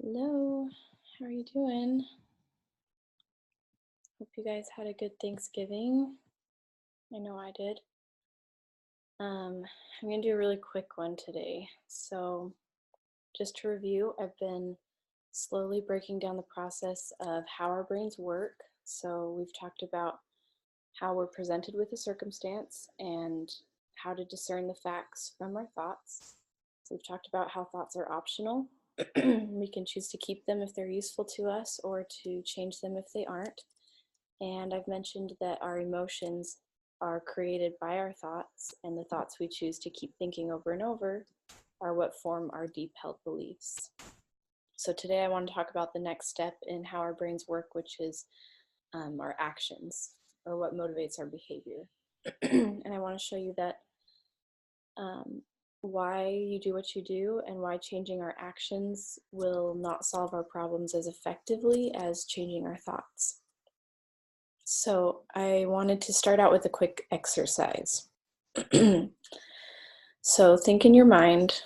Hello, how are you doing? Hope you guys had a good Thanksgiving. I know I did. I'm going to do a really quick one today. So, just to review, I've been slowly breaking down the process of how our brains work. So, we've talked about how we're presented with a circumstance and how to discern the facts from our thoughts. We've talked about how thoughts are optional. We can choose to keep them if they're useful to us or to change them if they aren't. And I've mentioned that our emotions are created by our thoughts, and the thoughts we choose to keep thinking over and over are what form our deep held beliefs. So today I want to talk about the next step in how our brains work, which is our actions, or what motivates our behavior. And I want to show you that why you do what you do and why changing our actions will not solve our problems as effectively as changing our thoughts. So I wanted to start out with a quick exercise. So think in your mind,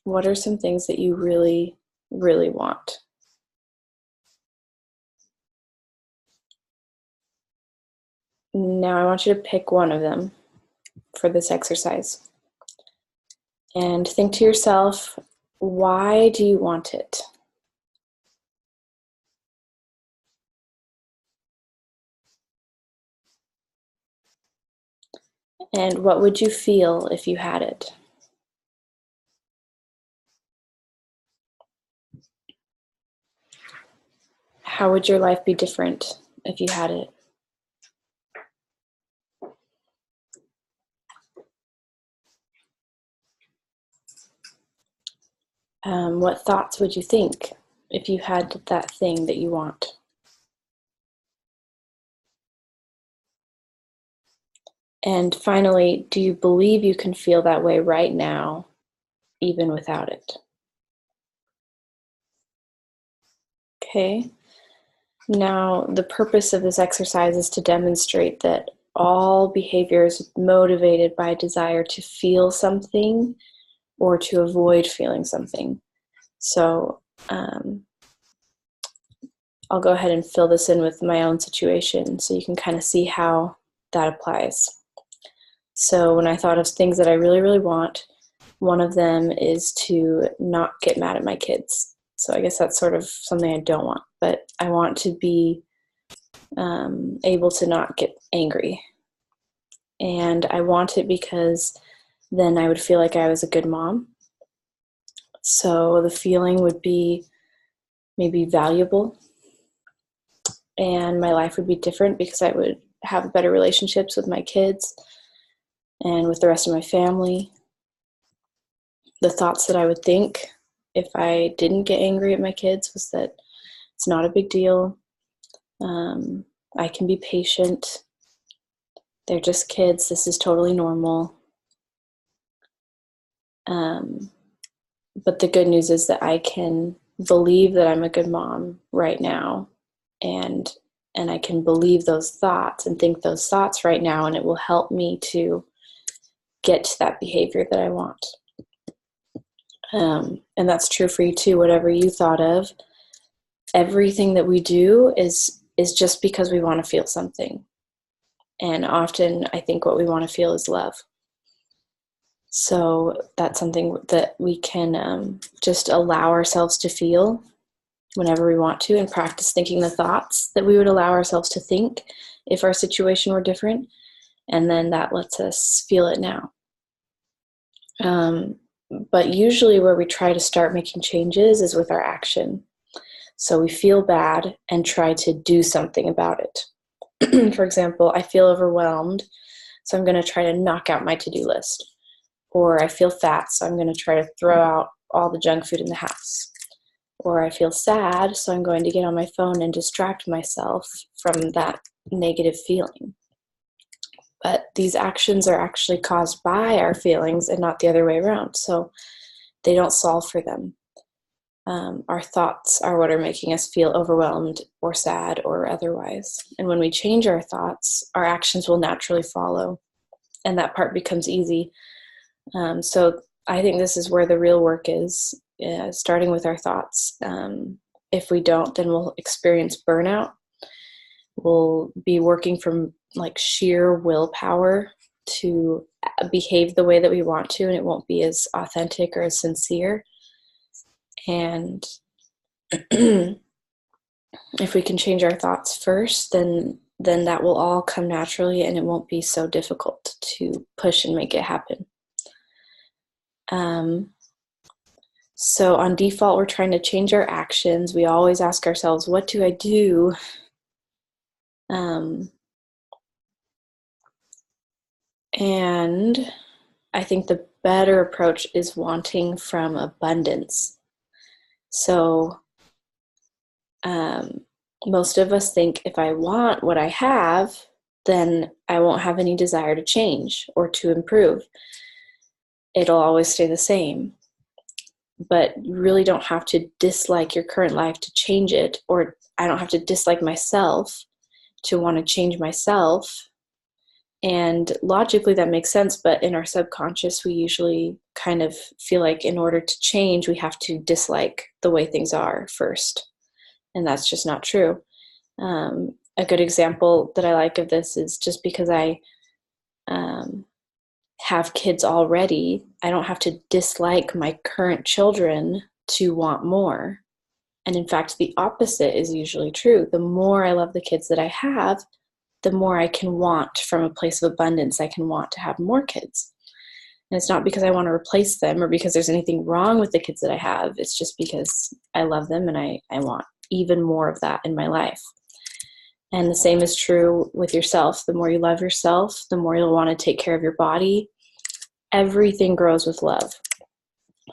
what are some things that you really, really want? Now I want you to pick one of them for this exercise. And think to yourself, why do you want it? And what would you feel if you had it? How would your life be different if you had it? What thoughts would you think if you had that thing that you want? And finally, do you believe you can feel that way right now, even without it? Okay. Now, the purpose of this exercise is to demonstrate that all behavior is motivated by a desire to feel something or to avoid feeling something. So I'll go ahead and fill this in with my own situation so you can kind of see how that applies. So when I thought of things that I really, really want, one of them is to not get mad at my kids. So I guess that's sort of something I don't want, but I want to be able to not get angry. And I want it because then I would feel like I was a good mom. So the feeling would be maybe valuable, and my life would be different because I would have better relationships with my kids and with the rest of my family. The thoughts that I would think if I didn't get angry at my kids was that it's not a big deal. I can be patient. They're just kids. This is totally normal. But the good news is that I can believe that I'm a good mom right now, and I can believe those thoughts and think those thoughts right now, and it will help me to get to that behavior that I want. And that's true for you too. Whatever you thought of, everything that we do is just because we want to feel something. And often I think what we want to feel is love. So that's something that we can just allow ourselves to feel whenever we want to, and practice thinking the thoughts that we would allow ourselves to think if our situation were different. And then that lets us feel it now. But usually where we try to start making changes is with our action. So we feel bad and try to do something about it. For example, I feel overwhelmed, so I'm going to try to knock out my to-do list. Or I feel fat, so I'm going to try to throw out all the junk food in the house. Or I feel sad, so I'm going to get on my phone and distract myself from that negative feeling. But these actions are actually caused by our feelings and not the other way around. So they don't solve for them. Our thoughts are what are making us feel overwhelmed or sad or otherwise. And when we change our thoughts, our actions will naturally follow. And that part becomes easy. So I think this is where the real work is starting with our thoughts. If we don't, then we'll experience burnout. We'll be working from like sheer willpower to behave the way that we want to, and it won't be as authentic or as sincere. And if we can change our thoughts first, then that will all come naturally, and it won't be so difficult to push and make it happen. So on default, we're trying to change our actions. We always ask ourselves, what do I do? And I think the better approach is wanting from abundance. So most of us think if I want what I have, then I won't have any desire to change or to improve. It'll always stay the same. But you really don't have to dislike your current life to change it, or I don't have to dislike myself to want to change myself. And logically that makes sense, but in our subconscious, we usually kind of feel like in order to change, we have to dislike the way things are first. And that's just not true. A good example that I like of this is just because I have kids already, I don't have to dislike my current children to want more. And in fact, the opposite is usually true. The more I love the kids that I have, the more I can want from a place of abundance. I can want to have more kids. And it's not because I want to replace them or because there's anything wrong with the kids that I have. It's just because I love them and I want even more of that in my life. And the same is true with yourself. The more you love yourself, the more you'll want to take care of your body. Everything grows with love.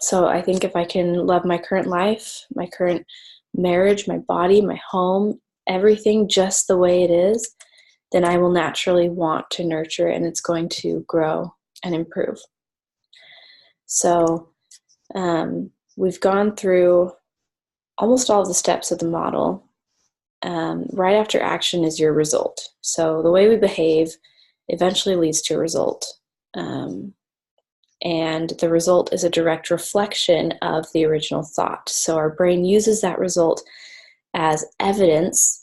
So I think if I can love my current life, my current marriage, my body, my home, everything just the way it is, then I will naturally want to nurture it, and it's going to grow and improve. So we've gone through almost all of the steps of the model. Right after action is your result. So the way we behave eventually leads to a result. And the result is a direct reflection of the original thought. So our brain uses that result as evidence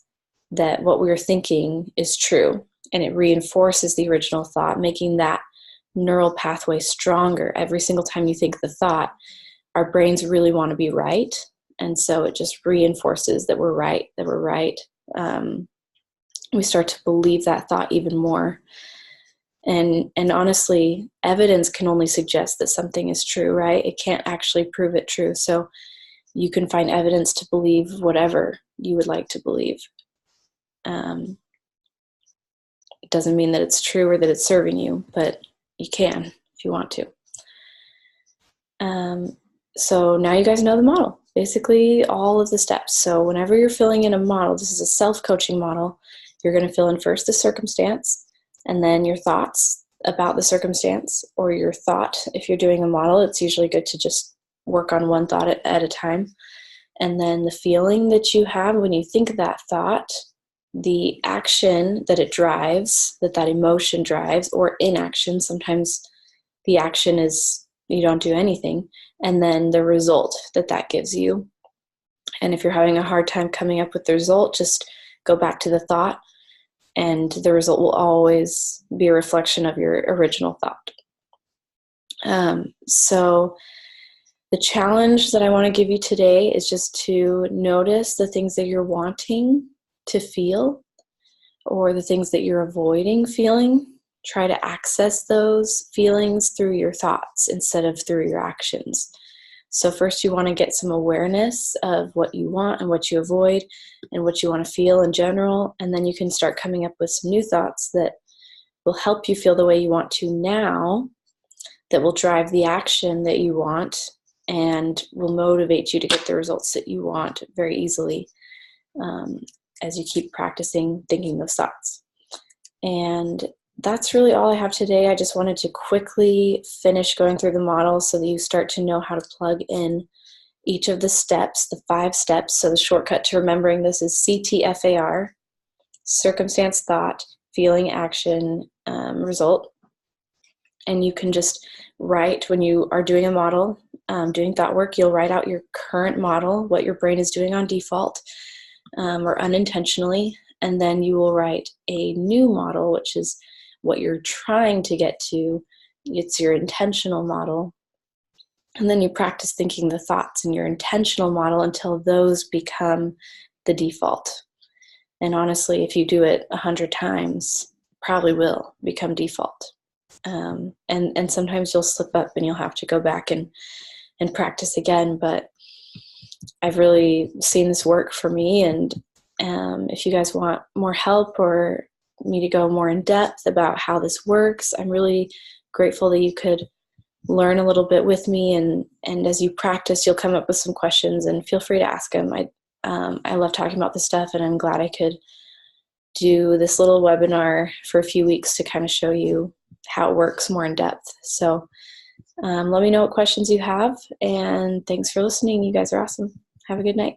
that what we were thinking is true, and it reinforces the original thought, making that neural pathway stronger. Every single time you think the thought, our brains really want to be right, and so it just reinforces that we're right, we start to believe that thought even more. And honestly, evidence can only suggest that something is true, right? It can't actually prove it true. So you can find evidence to believe whatever you would like to believe. It doesn't mean that it's true or that it's serving you, but you can if you want to. So now you guys know the model, basically all of the steps. So whenever you're filling in a model, this is a self-coaching model, you're going to fill in first the circumstance, and then your thoughts about the circumstance, or your thought. If you're doing a model, it's usually good to just work on one thought at a time. And then the feeling that you have when you think that thought, the action that it drives, that emotion drives, or inaction. Sometimes the action is you don't do anything. And then the result that gives you. And if you're having a hard time coming up with the result, just go back to the thought, and the result will always be a reflection of your original thought. So the challenge that I want to give you today is just to notice the things that you're wanting to feel, or the things that you're avoiding feeling. Try to access those feelings through your thoughts instead of through your actions. So first you want to get some awareness of what you want and what you avoid and what you want to feel in general. And then you can start coming up with some new thoughts that will help you feel the way you want to now, that will drive the action that you want and will motivate you to get the results that you want very easily as you keep practicing thinking those thoughts. And that's really all I have today. I just wanted to quickly finish going through the model so that you start to know how to plug in each of the steps, the 5 steps. So the shortcut to remembering this is CTFAR, circumstance, thought, feeling, action, result. And you can just write when you are doing a model, doing thought work, you'll write out your current model, what your brain is doing on default or unintentionally, and then you will write a new model, which is what you're trying to get to. It's your intentional model. And then you practice thinking the thoughts in your intentional model until those become the default. And honestly, if you do it 100 times, probably will become default. And sometimes you'll slip up and you'll have to go back and practice again. But I've really seen this work for me. And if you guys want more help or me to go more in depth about how this works, I'm really grateful that you could learn a little bit with me. And as you practice, you'll come up with some questions, and feel free to ask them. I love talking about this stuff, and I'm glad I could do this little webinar for a few weeks to kind of show you how it works more in depth. So let me know what questions you have, and thanks for listening. You guys are awesome. Have a good night.